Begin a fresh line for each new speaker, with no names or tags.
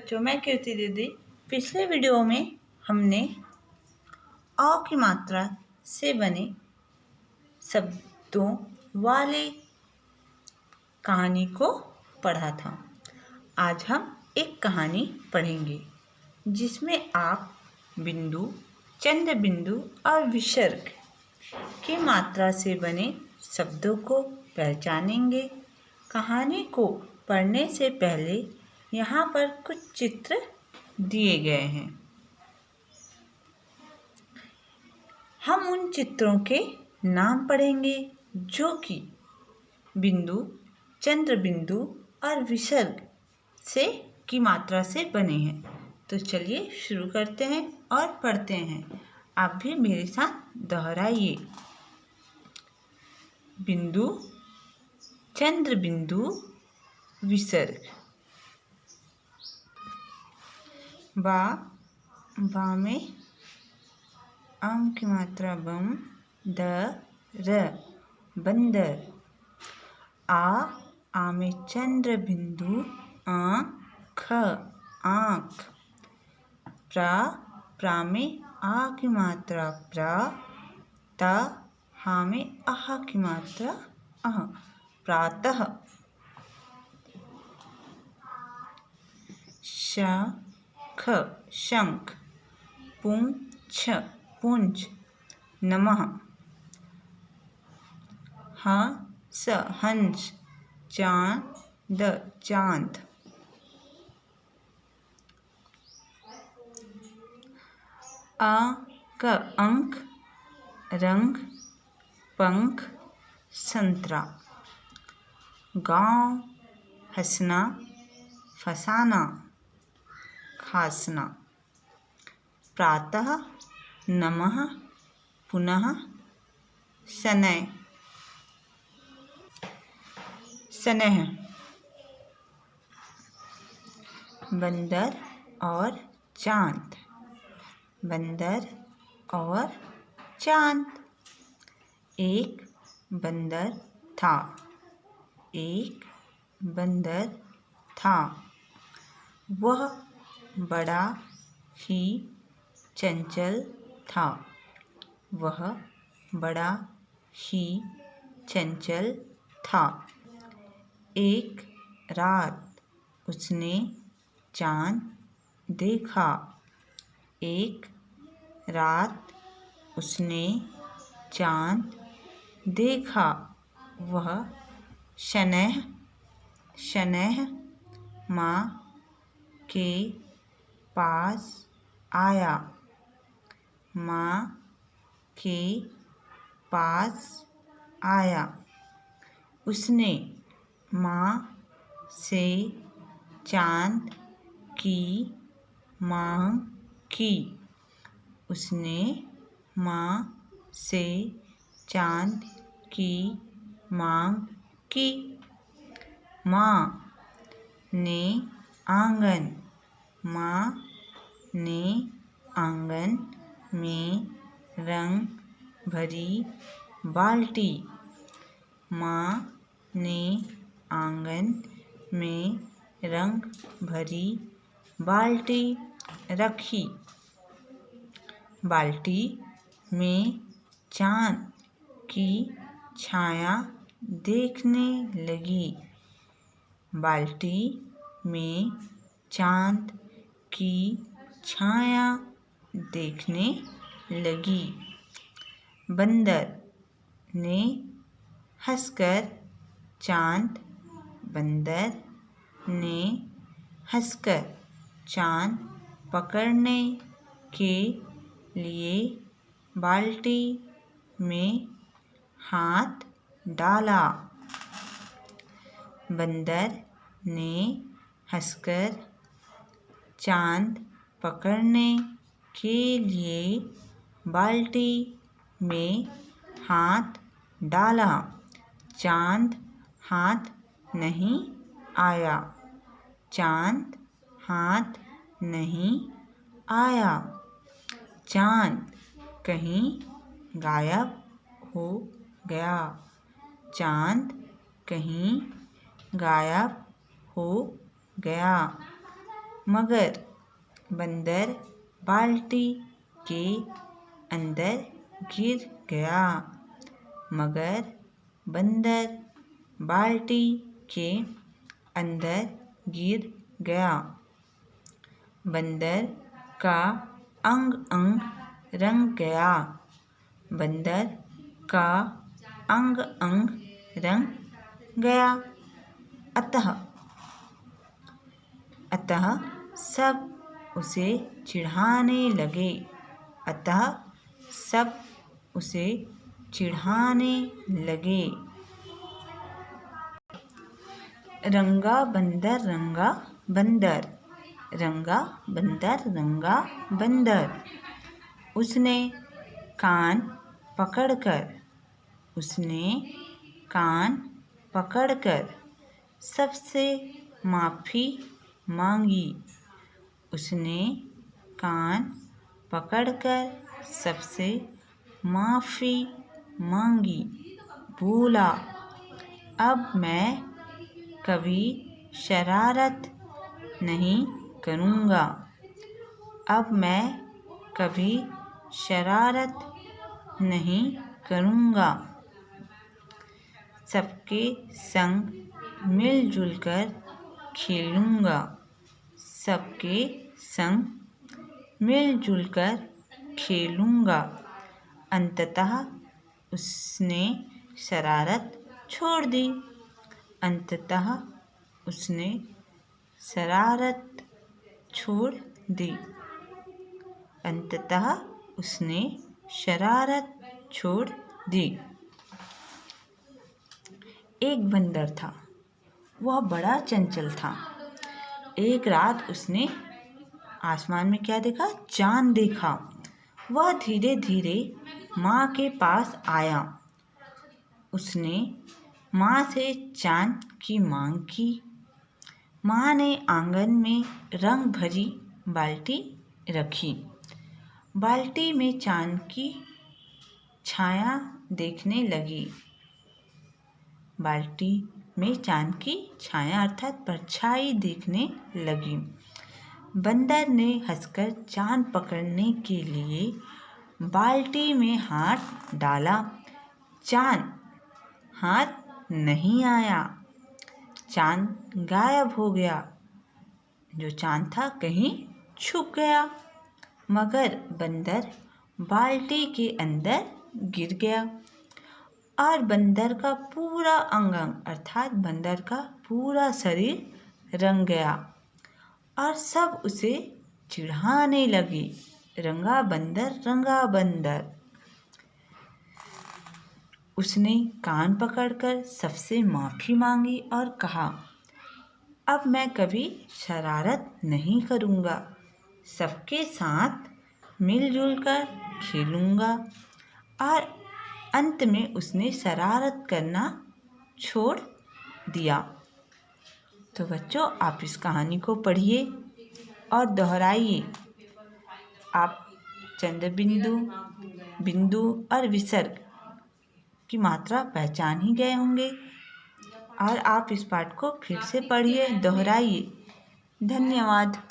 बच्चों, मैं कीर्ति दीदी। पिछले वीडियो में हमने अ की मात्रा से बने शब्दों वाले कहानी को पढ़ा था। आज हम एक कहानी पढ़ेंगे जिसमें आप बिंदु, चंद्र बिंदु और विसर्ग की मात्रा से बने शब्दों को पहचानेंगे। कहानी को पढ़ने से पहले यहाँ पर कुछ चित्र दिए गए हैं। हम उन चित्रों के नाम पढ़ेंगे जो कि बिंदु, चंद्र बिंदु और विसर्ग से की मात्रा से बने हैं। तो चलिए शुरू करते हैं और पढ़ते हैं। आप भी मेरे साथ दोहराइए। बिंदु, चंद्र बिंदु, विसर्ग। बा में आम की मात्रा बम, र बंदर। आ में चंद्र बिंदु आँख, आँख। प्रा में आ की मात्रा प्रा, हा में आह की मात्रा अह, प्रातः। शंख, पुंछ, पुंज। नमः, हंस, चांद, चांद। अंक, रंग, पंख, संतरा। गाँव, हंसना, फसाना, खासना। प्रातः, नमः, पुनः, शनैः, स्नेह। बंदर और चांद, बंदर और चांद। एक बंदर था, एक बंदर था। वह बड़ा ही चंचल था, वह बड़ा ही चंचल था। एक रात उसने चांद देखा, एक रात उसने चांद देखा। वह शनैः माँ के पास आया, माँ के पास आया। उसने माँ से चांद की मांग की, उसने माँ से चांद की मांग की। माँ ने आंगन में रंग भरी बाल्टी, माँ ने आंगन में रंग भरी बाल्टी रखी। बाल्टी में चांद की छाया देखने लगी, बाल्टी में चांद की छाया देखने लगी। बंदर ने हंसकर चांद, बंदर ने हंसकर चांद पकड़ने के लिए बाल्टी में हाथ डाला। बंदर ने हंसकर चांद पकड़ने के लिए बाल्टी में हाथ डाला। चांद हाथ नहीं आया, चांद हाथ नहीं आया। चांद कहीं गायब हो गया, चांद कहीं गायब हो गया। मगर बंदर बाल्टी के अंदर गिर गया। मगर बंदर बाल्टी के अंदर गिर गया। बंदर का अंग अंग रंग गया। बंदर का अंग अंग रंग गया। अतः सब उसे चिढ़ाने लगे। अतः सब उसे चिढ़ाने लगे। रंगा बंदर रंगा बंदर, रंगा बंदर रंगा बंदर। उसने कान पकड़कर सबसे माफ़ी मांगी। उसने कान पकड़कर सबसे माफ़ी मांगी। बोला, अब मैं कभी शरारत नहीं करूँगा। अब मैं कभी शरारत नहीं करूँगा। सबके संग मिलजुल कर खेलूँगा। सबके संग मिलजुल कर खेलूँगा। अंततः उसने शरारत छोड़ दी। अंततः उसने शरारत छोड़ दी। अंततः उसने शरारत छोड़ दी। एक बंदर था, वह बड़ा चंचल था। एक रात उसने आसमान में क्या देखा? चांद देखा। वह धीरे धीरे माँ के पास आया। उसने माँ से चांद की मांग की। माँ ने आंगन में रंग भरी बाल्टी रखी। बाल्टी में चांद की छाया देखने लगी। बाल्टी में चांद की छाया अर्थात परछाई देखने लगी। बंदर ने हंसकर चांद पकड़ने के लिए बाल्टी में हाथ डाला। चांद हाथ नहीं आया। चांद गायब हो गया। जो चांद था कहीं छुप गया। मगर बंदर बाल्टी के अंदर गिर गया और बंदर का पूरा अंग अर्थात बंदर का पूरा शरीर रंग गया और सब उसे चिढ़ाने लगे। रंगा बंदर रंगा बंदर। उसने कान पकड़कर सबसे माफ़ी मांगी और कहा, अब मैं कभी शरारत नहीं करूँगा। सबके साथ मिलजुल कर खेलूँगा। और अंत में उसने शरारत करना छोड़ दिया। तो बच्चों, आप इस कहानी को पढ़िए और दोहराइए। आप चंद्रबिंदु, बिंदु और विसर्ग की मात्रा पहचान ही गए होंगे और आप इस पाठ को फिर से पढ़िए, दोहराइए। धन्यवाद।